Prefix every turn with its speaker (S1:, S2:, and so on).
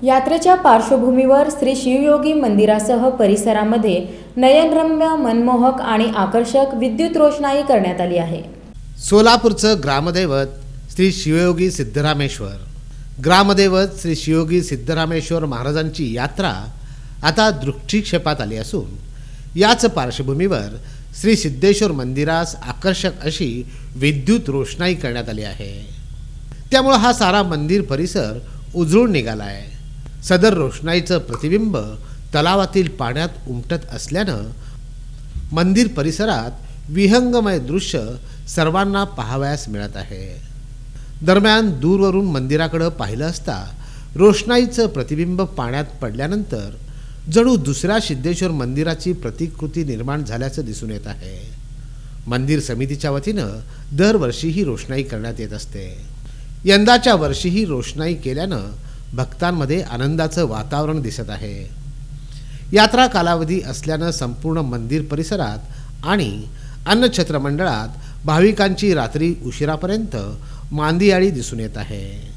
S1: यात्रेच्या पार्श्वभूमीवर श्री शिवयोगी मंदिरासह परिसरामध्ये नयनरम्य, मनमोहक आणि आकर्षक विद्युत रोषणाई करण्यात आली आहे।
S2: सोलापूरचं ग्रामदैवत श्री शिवयोगी सिद्धरामेश्वर, ग्रामदैवत श्री शिवयोगी सिद्धरामेश्वर महाराजांची यात्रा आता दृष्टिक्षेपात आली असून याच पार्श्वभूमीवर श्री सिद्धेश्वर मंदिरास आकर्षक अशी विद्युत रोषणाई करण्यात आली आहे। त्यामुळे हा सारा मंदिर परिसर उजळून निघाला आहे। सदर रोषणाईचं प्रतिबिंब तलावातील पाण्यात उमटत असल्यानं मंदिर परिसरात विहंगमय दृश्य सर्वांना पाहावयास मिळत आहे। दरम्यान दूरवरून मंदिराकडे पाहिलं असता रोषणाईचं प्रतिबिंब पाण्यात पडल्यानंतर जणू दुसऱ्या सिद्धेश्वर मंदिराची प्रतिकृती निर्माण झाल्याचं दिसून येत आहे। मंदिर समितीच्या वतीनं दरवर्षी ही रोषणाई करण्यात येत असते। यंदाच्या वर्षी ही रोषणाई केल्यानं भक्तांमध्ये आनंदाचं वातावरण दिसत आहे। यात्रा कालावधी असल्यानं संपूर्ण मंदिर परिसरात आणि अन्नछत्र मंडळात भाविकांची रात्री उशिरापर्यंत मांदियाळी दिसून येत आहे।